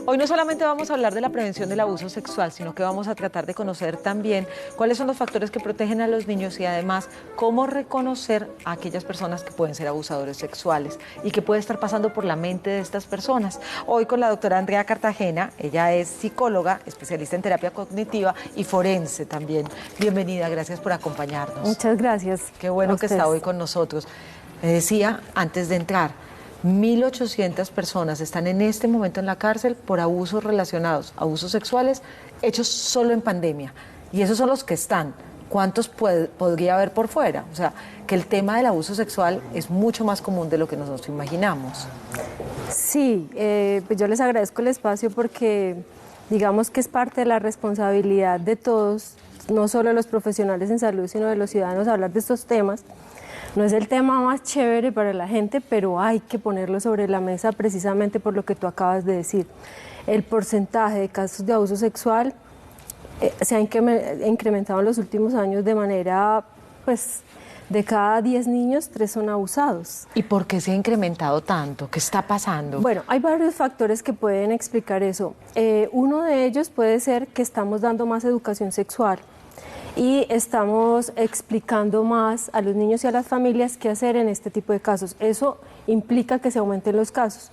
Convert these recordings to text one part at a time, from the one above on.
Hoy no solamente vamos a hablar de la prevención del abuso sexual, sino que vamos a tratar de conocer también cuáles son los factores que protegen a los niños y además cómo reconocer a aquellas personas que pueden ser abusadores sexuales y qué puede estar pasando por la mente de estas personas. Hoy con la doctora Andrea Cartagena, ella es psicóloga, especialista en terapia cognitiva y forense también. Bienvenida, gracias por acompañarnos. Muchas gracias. Qué bueno que está hoy con nosotros. Me decía antes de entrar, 1.800 personas están en este momento en la cárcel por abusos relacionados, abusos sexuales hechos solo en pandemia. Y esos son los que están. ¿Cuántos podría haber por fuera? O sea, que el tema del abuso sexual es mucho más común de lo que nosotros imaginamos. Sí, pues yo les agradezco el espacio porque digamos que es parte de la responsabilidad de todos, no solo de los profesionales en salud, sino de los ciudadanos, hablar de estos temas. No es el tema más chévere para la gente, pero hay que ponerlo sobre la mesa precisamente por lo que tú acabas de decir. El porcentaje de casos de abuso sexual se ha incrementado en los últimos años de manera, pues, de cada 10 niños, 3 son abusados. ¿Y por qué se ha incrementado tanto? ¿Qué está pasando? Bueno, hay varios factores que pueden explicar eso. Uno de ellos puede ser que estamos dando más educación sexual y estamos explicando más a los niños y a las familias qué hacer en este tipo de casos. Eso implica que se aumenten los casos.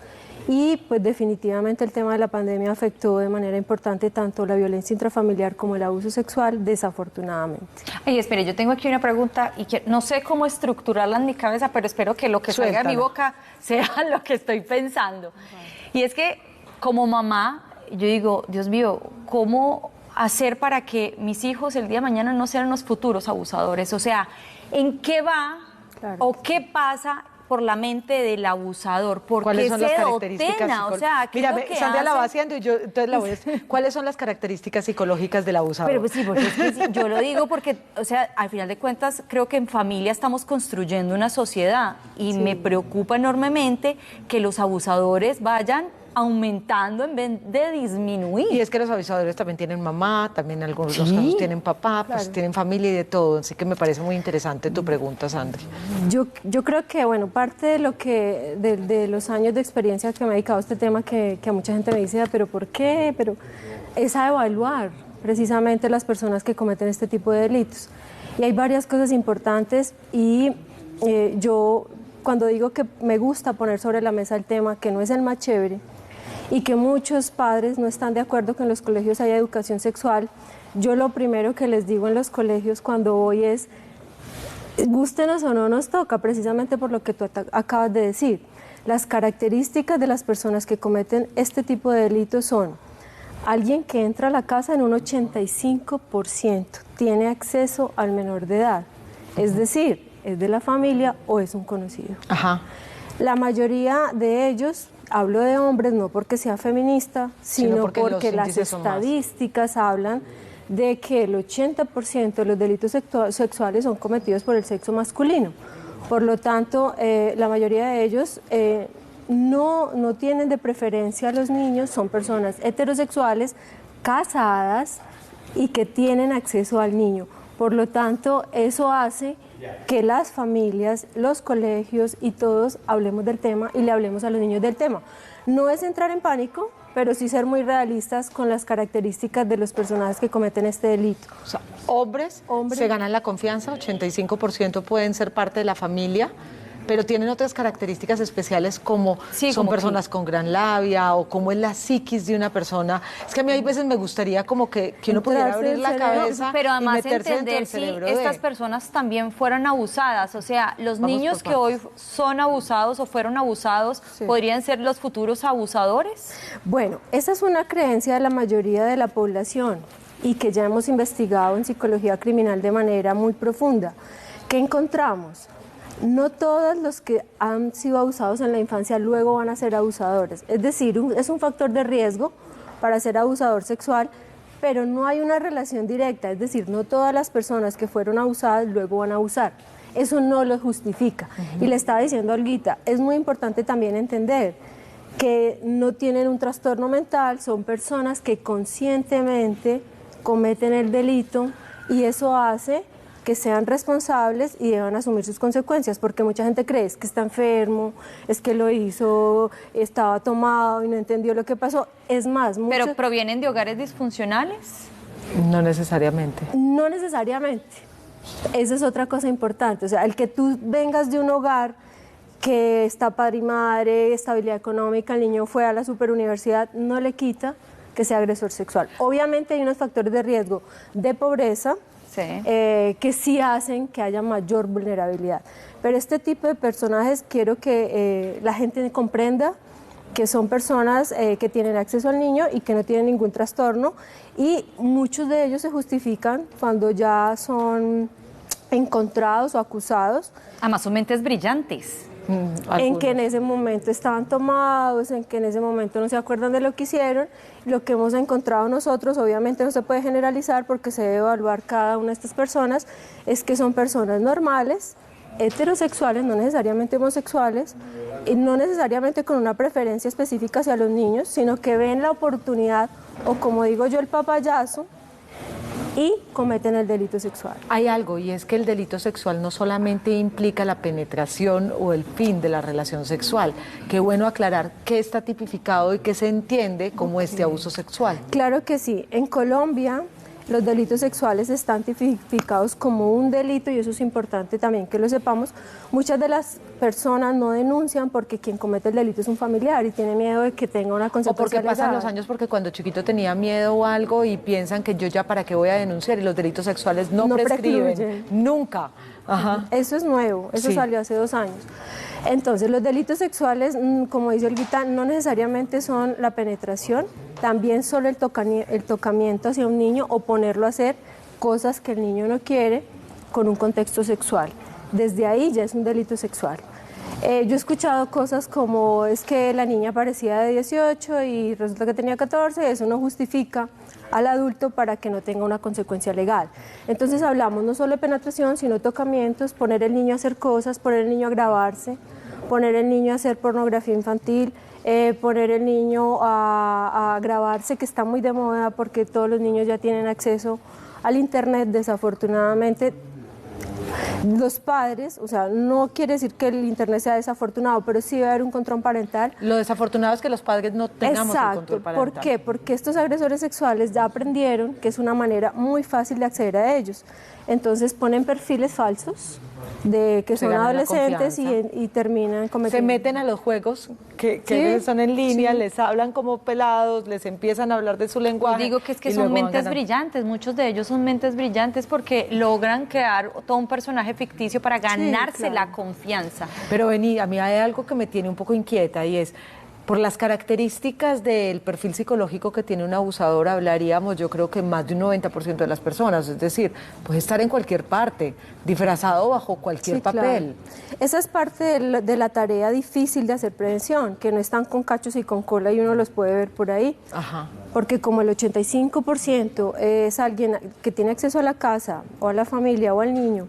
Y pues definitivamente el tema de la pandemia afectó de manera importante tanto la violencia intrafamiliar como el abuso sexual, desafortunadamente. Ay, espere, yo tengo aquí una pregunta y que no sé cómo estructurarla en mi cabeza, pero espero que lo que salga de mi boca sea lo que estoy pensando. Y es que como mamá, yo digo, Dios mío, ¿cómo hacer para que mis hijos el día de mañana no sean los futuros abusadores? O sea, ¿en qué va o qué pasa por la mente del abusador? ¿Por qué se dotena? O sea, ¿qué mira, es lo que Sandra la va hace? haciendo y yo entonces la voy a decir. ¿Cuáles son las características psicológicas del abusador? Pero pues sí, porque es que sí, yo lo digo porque, o sea, al final de cuentas, creo que en familia estamos construyendo una sociedad y me preocupa enormemente que los abusadores vayan aumentando en vez de disminuir. Y es que los abusadores también tienen mamá, también en algunos de los casos tienen papá, pues tienen familia y de todo. Así que me parece muy interesante tu pregunta, Sandra. Yo creo que, bueno, parte de lo que, de los años de experiencia que me he dedicado a este tema, que a mucha gente me dice, ¿pero por qué? Pero es a evaluar precisamente las personas que cometen este tipo de delitos. Y hay varias cosas importantes y yo cuando digo que me gusta poner sobre la mesa el tema, que no es el más chévere, y que muchos padres no están de acuerdo que en los colegios haya educación sexual, yo lo primero que les digo en los colegios cuando voy es, gústenos o no nos toca, precisamente por lo que tú acabas de decir. Las características de las personas que cometen este tipo de delitos son alguien que entra a la casa en un 85% tiene acceso al menor de edad, es decir, es de la familia o es un conocido. Ajá. La mayoría de ellos, hablo de hombres no porque sea feminista, sino porque las estadísticas hablan de que el 80% de los delitos sexuales son cometidos por el sexo masculino. Por lo tanto, la mayoría de ellos no tienen de preferencia a los niños, son personas heterosexuales, casadas y que tienen acceso al niño. Por lo tanto, eso hace que las familias, los colegios y todos hablemos del tema y le hablemos a los niños del tema. No es entrar en pánico, pero sí ser muy realistas con las características de los personajes que cometen este delito. O sea, hombres se ganan la confianza, 85% pueden ser parte de la familia, pero tienen otras características especiales como son personas con gran labia o como es la psiquis de una persona. Es que a mí hay veces me gustaría como que uno pudiera abrir la cabeza pero además y meterse dentro del si cerebro estas personas también fueron abusadas, o sea, los niños que hoy son abusados o fueron abusados, ¿podrían ser los futuros abusadores? Bueno, esa es una creencia de la mayoría de la población y que ya hemos investigado en psicología criminal de manera muy profunda. ¿Qué encontramos? No todos los que han sido abusados en la infancia luego van a ser abusadores. Es decir, es un factor de riesgo para ser abusador sexual, pero no hay una relación directa. Es decir, no todas las personas que fueron abusadas luego van a abusar. Eso no lo justifica. Y le estaba diciendo a Olguita, es muy importante también entender que no tienen un trastorno mental, son personas que conscientemente cometen el delito y eso hace que sean responsables y deban asumir sus consecuencias, porque mucha gente cree es que está enfermo, es que lo hizo, estaba tomado y no entendió lo que pasó. Es más, ¿Pero provienen de hogares disfuncionales? No necesariamente. No necesariamente. Esa es otra cosa importante. O sea, el que tú vengas de un hogar que está padre y madre, estabilidad económica, el niño fue a la superuniversidad, no le quita que sea agresor sexual. Obviamente hay unos factores de riesgo de pobreza, sí, que sí hacen que haya mayor vulnerabilidad. Pero este tipo de personajes quiero que la gente comprenda que son personas que tienen acceso al niño y que no tienen ningún trastorno, y muchos de ellos se justifican cuando ya son encontrados o acusados. Además son mentes brillantes. En que en ese momento estaban tomados, en que en ese momento no se acuerdan de lo que hicieron. Lo que hemos encontrado nosotros, obviamente no se puede generalizar porque se debe evaluar cada una de estas personas, es que son personas normales, heterosexuales, no necesariamente homosexuales, y no necesariamente con una preferencia específica hacia los niños, sino que ven la oportunidad, o como digo yo, el papayazo, y cometen el delito sexual. Hay algo, y es que el delito sexual no solamente implica la penetración o el fin de la relación sexual. Qué bueno aclarar qué está tipificado y qué se entiende como este abuso sexual. Claro que sí. En Colombia los delitos sexuales están tipificados como un delito, y eso es importante también que lo sepamos. Muchas de las personas no denuncian porque quien comete el delito es un familiar y tiene miedo de que tenga una consecuencia O porque pasan legal. los años porque cuando chiquito tenía miedo o algo y piensan que yo ya para qué voy a denunciar, y los delitos sexuales no prescriben. Precluyen. Nunca. Ajá. Eso es nuevo, eso Sí. salió hace 2 años. Entonces, los delitos sexuales, como dice Olguita, no necesariamente son la penetración, también solo el tocamiento hacia un niño o ponerlo a hacer cosas que el niño no quiere con un contexto sexual. Desde ahí ya es un delito sexual. Yo he escuchado cosas como es que la niña parecía de 18 y resulta que tenía 14, y eso no justifica al adulto para que no tenga una consecuencia legal. Entonces hablamos no solo de penetración, sino tocamientos, poner el niño a hacer cosas, poner el niño a grabarse, poner el niño a hacer pornografía infantil, poner el niño a grabarse, que está muy de moda porque todos los niños ya tienen acceso al internet, desafortunadamente. Los padres, o sea, no quiere decir que el internet sea desafortunado, pero sí debe haber un control parental. Lo desafortunado es que los padres no tengamos el control parental. ¿Por qué? Porque estos agresores sexuales ya aprendieron que es una manera muy fácil de acceder a ellos. Entonces ponen perfiles falsos de que son adolescentes y terminan cometiendo. Se meten a los juegos que Sí, son en línea, sí. les hablan como pelados, les empiezan a hablar de su lenguaje. Digo que es que y son luego van mentes ganando. brillantes, muchos de ellos son mentes brillantes porque logran crear todo un personaje ficticio para ganarse claro. la confianza. Pero vení, a mí hay algo que me tiene un poco inquieta, y es, por las características del perfil psicológico que tiene un abusador, hablaríamos yo creo que más de un 90% de las personas, es decir, puede estar en cualquier parte, disfrazado bajo cualquier Sí, papel. claro. Esa es parte de la tarea difícil de hacer prevención, que no están con cachos y con cola y uno los puede ver por ahí. Ajá. Porque como el 85% es alguien que tiene acceso a la casa o a la familia o al niño,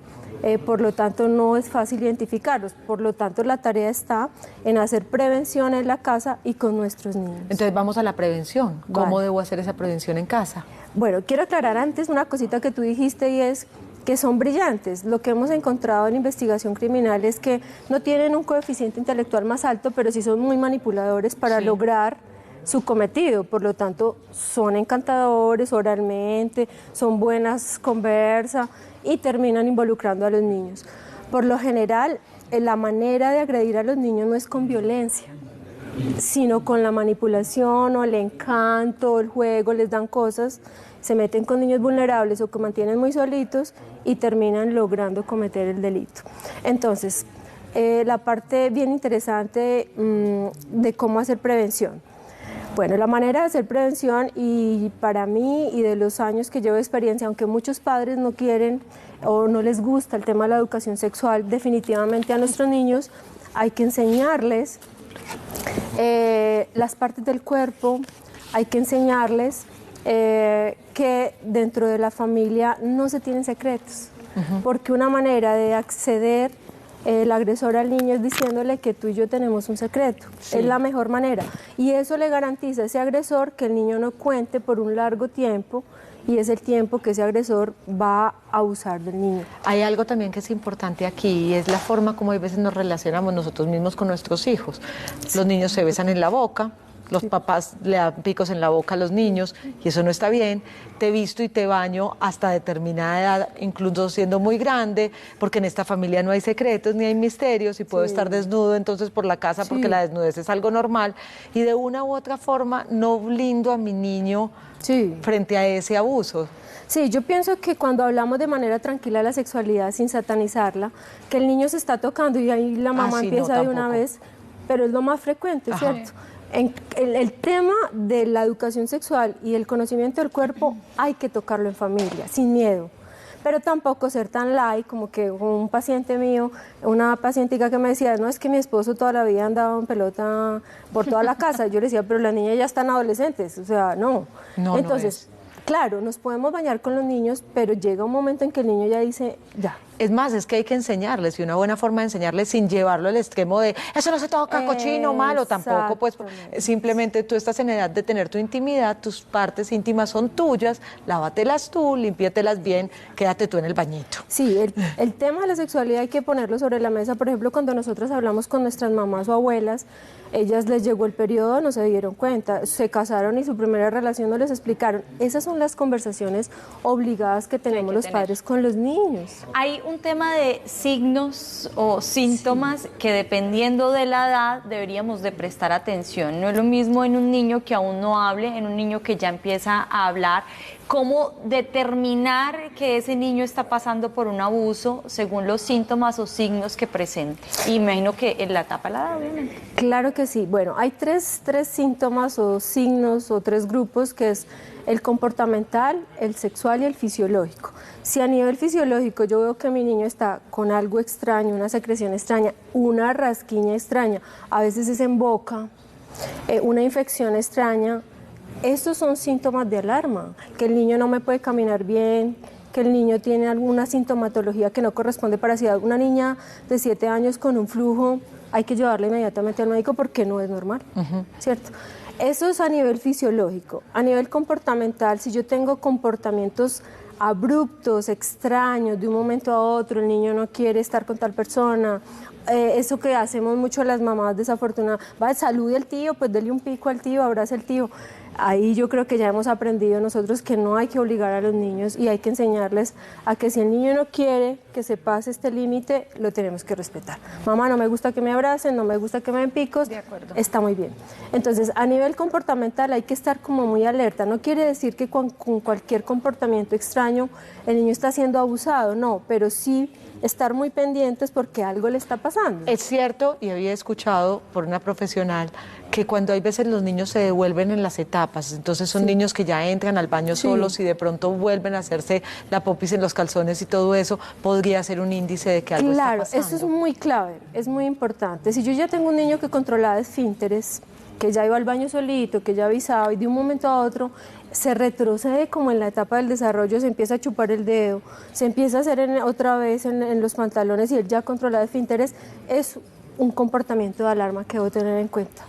por lo tanto no es fácil identificarlos. Por lo tanto la tarea está en hacer prevención en la casa y con nuestros niños. Entonces vamos a la prevención. ¿Cómo Vale. debo hacer esa prevención en casa? Bueno, quiero aclarar antes una cosita que tú dijiste, y es que son brillantes. Lo que hemos encontrado en investigación criminal es que no tienen un coeficiente intelectual más alto, pero sí son muy manipuladores para Sí. lograr su cometido. Por lo tanto, son encantadores oralmente, son buenas conversa y terminan involucrando a los niños. Por lo general, la manera de agredir a los niños no es con violencia, sino con la manipulación o el encanto, el juego, les dan cosas, se meten con niños vulnerables o que mantienen muy solitos y terminan logrando cometer el delito. Entonces, la parte bien interesante de cómo hacer prevención. Bueno, la manera de hacer prevención, y para mí y de los años que llevo de experiencia, aunque muchos padres no quieren o no les gusta el tema de la educación sexual, definitivamente a nuestros niños hay que enseñarles las partes del cuerpo, hay que enseñarles que dentro de la familia no se tienen secretos, porque una manera de acceder el agresor al niño es diciéndole que tú y yo tenemos un secreto. Sí. Es la mejor manera. Y eso le garantiza a ese agresor que el niño no cuente por un largo tiempo y es el tiempo que ese agresor va a abusar del niño. Hay algo también que es importante aquí y es la forma como a veces nos relacionamos nosotros mismos con nuestros hijos. Los niños se besan en la boca, los papás le dan picos en la boca a los niños y eso no está bien. Te visto y te baño hasta determinada edad, incluso siendo muy grande, porque en esta familia no hay secretos ni hay misterios y puedo estar desnudo entonces por la casa porque la desnudez es algo normal y de una u otra forma no blindo a mi niño frente a ese abuso. Sí, yo pienso que cuando hablamos de manera tranquila de la sexualidad sin satanizarla, que el niño se está tocando y ahí la mamá empieza de una vez, pero es lo más frecuente, ¿cierto? El tema de la educación sexual y el conocimiento del cuerpo hay que tocarlo en familia, sin miedo, pero tampoco ser tan light como que un paciente mío, una pacientica que me decía, no, es que mi esposo toda la vida andaba en pelota por toda la casa. Yo le decía, pero las niñas ya están adolescentes, o sea, no. Entonces, claro, nos podemos bañar con los niños, pero llega un momento en que el niño ya dice, ya. Es más, es que hay que enseñarles, y una buena forma de enseñarles sin llevarlo al extremo de eso no se toca, cochino, malo, tampoco, pues simplemente tú estás en edad de tener tu intimidad, tus partes íntimas son tuyas, lávatelas tú, límpiatelas bien, quédate tú en el bañito. Sí, el tema de la sexualidad hay que ponerlo sobre la mesa. Por ejemplo, cuando nosotros hablamos con nuestras mamás o abuelas, ellas les llegó el periodo, no se dieron cuenta, se casaron y su primera relación no les explicaron. Esas son las conversaciones obligadas que tenemos los padres con los niños. Hay un tema de signos o síntomas que dependiendo de la edad deberíamos de prestar atención. No es lo mismo en un niño que aún no hable, en un niño que ya empieza a hablar. ¿Cómo determinar que ese niño está pasando por un abuso según los síntomas o signos que presente? Y me imagino que en la etapa de la edad, obviamente. Claro que sí. Bueno, hay tres síntomas o signos o tres grupos, que es el comportamental, el sexual y el fisiológico. Si a nivel fisiológico yo veo que mi niño está con algo extraño, una secreción extraña, una rasquiña extraña, a veces es en boca, una infección extraña, estos son síntomas de alarma, que el niño no me puede caminar bien, que el niño tiene alguna sintomatología que no corresponde para si una niña de 7 años con un flujo, hay que llevarla inmediatamente al médico porque no es normal, ¿cierto? Eso es a nivel fisiológico. A nivel comportamental, si yo tengo comportamientos abruptos, extraños, de un momento a otro, el niño no quiere estar con tal persona, eso que hacemos mucho las mamás desafortunadas, va, salude al tío, pues dele un pico al tío, abrace al tío. Ahí yo creo que ya hemos aprendido nosotros que no hay que obligar a los niños y hay que enseñarles a que si el niño no quiere que se pase este límite, lo tenemos que respetar. Mamá, no me gusta que me abracen, no me gusta que me den picos, está muy bien. Entonces, a nivel comportamental hay que estar como muy alerta. No quiere decir que con cualquier comportamiento extraño el niño está siendo abusado, no, pero sí estar muy pendientes porque algo le está pasando. Es cierto, y había escuchado por una profesional, que cuando hay veces los niños se devuelven en las etapas, entonces son niños que ya entran al baño solos y de pronto vuelven a hacerse la popis en los calzones y todo eso, podría ser un índice de que algo está pasando. Claro, eso es muy clave, es muy importante. Si yo ya tengo un niño que controlaba esfínteres, que ya iba al baño solito, que ya avisaba y de un momento a otro se retrocede como en la etapa del desarrollo, se empieza a chupar el dedo, se empieza a hacer otra vez en los pantalones y él ya controla esfínteres, es un comportamiento de alarma que debo tener en cuenta.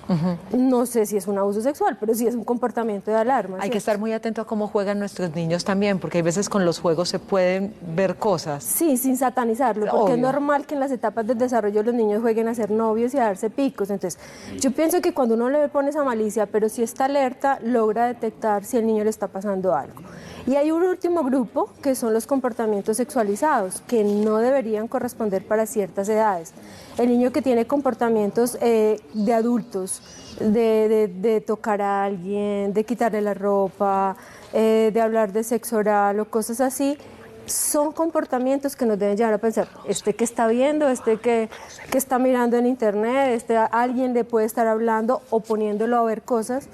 No sé si es un abuso sexual, pero sí es un comportamiento de alarma. Hay que estar muy atento a cómo juegan nuestros niños también, porque hay veces con los juegos se pueden ver cosas. Sí, sin satanizarlo, porque es normal que en las etapas del desarrollo los niños jueguen a ser novios y a darse picos. Entonces, yo pienso que cuando uno le pone esa malicia, pero si está alerta, logra detectar si el niño le está pasando algo. Y hay un último grupo, que son los comportamientos sexualizados, que no deberían corresponder para ciertas edades. El niño que tiene comportamientos de adultos, de tocar a alguien, de quitarle la ropa, de hablar de sexo oral o cosas así, son comportamientos que nos deben llevar a pensar, que está viendo, que está mirando en internet, alguien le puede estar hablando o poniéndolo a ver cosas,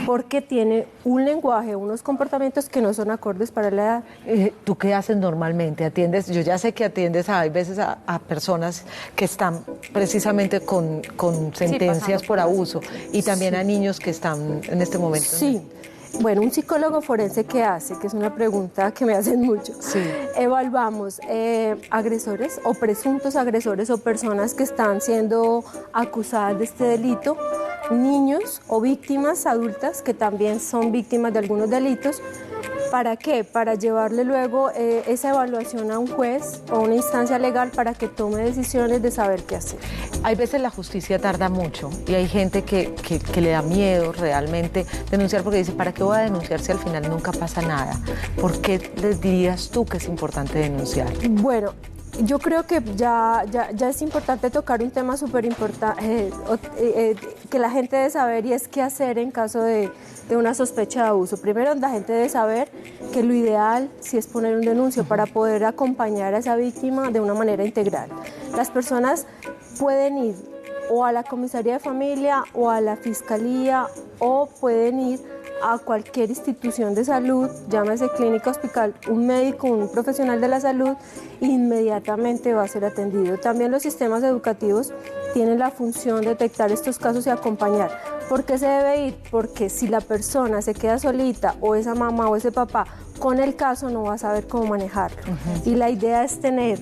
porque tiene un lenguaje, unos comportamientos que no son acordes para la edad. ¿Tú qué haces normalmente? ¿Atiendes? Yo ya sé que atiendes a veces a personas que están precisamente con sentencias por abuso y también a niños que están en este momento. Sí. Bueno, un psicólogo forense, ¿qué hace? Que es una pregunta que me hacen mucho. Sí. Evaluamos agresores o presuntos agresores o personas que están siendo acusadas de este delito, niños o víctimas adultas que también son víctimas de algunos delitos, ¿Para qué? Para llevarle luego esa evaluación a un juez o a una instancia legal para que tome decisiones de saber qué hacer. Hay veces la justicia tarda mucho y hay gente que le da miedo realmente denunciar porque dice, ¿para qué voy a denunciar si al final nunca pasa nada? ¿Por qué les dirías tú que es importante denunciar? Bueno, yo creo que ya es importante tocar un tema súper importante que la gente debe saber, y es qué hacer en caso de una sospecha de abuso. Primero, la gente debe saber que lo ideal sí es poner un denuncio para poder acompañar a esa víctima de una manera integral. Las personas pueden ir o a la comisaría de familia o a la fiscalía, o pueden ir a cualquier institución de salud, llámese clínica, hospital, un médico, un profesional de la salud, inmediatamente va a ser atendido. También los sistemas educativos tienen la función de detectar estos casos y acompañar. ¿Por qué se debe ir? Porque si la persona se queda solita, o esa mamá o ese papá, con el caso no va a saber cómo manejarlo. Y la idea es tener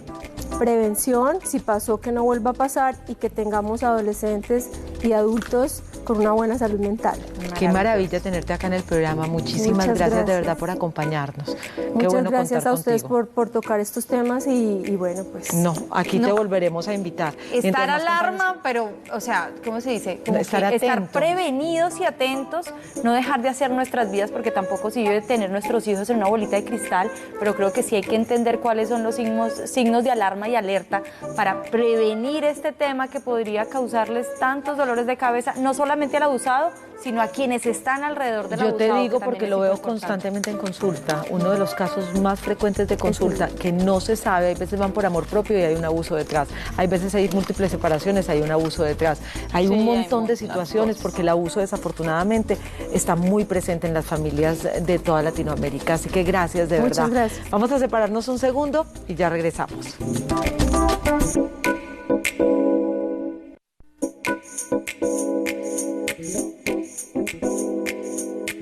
prevención, si pasó que no vuelva a pasar, y que tengamos adolescentes y adultos con una buena salud mental. Qué maravilla tenerte acá en el programa. Muchísimas gracias de verdad por acompañarnos. Muchas bueno gracias a ustedes contigo. por tocar estos temas y bueno, pues... No, aquí te volveremos a invitar. Estar alarma, pero, o sea, ¿cómo se dice? Como estar prevenidos y atentos, no dejar de hacer nuestras vidas, porque tampoco se debe tener nuestros hijos en una bolita de cristal, pero creo que sí hay que entender cuáles son los signos de alarma y alerta para prevenir este tema que podría causarles tantos dolores de cabeza, no solamente al abusado, sino a quienes están alrededor del abusado. Yo te digo porque lo veo constantemente en consulta. Uno de los casos más frecuentes de consulta que no se sabe, hay veces van por amor propio y hay un abuso detrás. Hay veces hay múltiples separaciones, hay un abuso detrás. Hay un montón de situaciones porque el abuso desafortunadamente está muy presente en las familias de toda Latinoamérica. Así que gracias, de verdad. Muchas gracias. Vamos a separarnos un segundo y ya regresamos.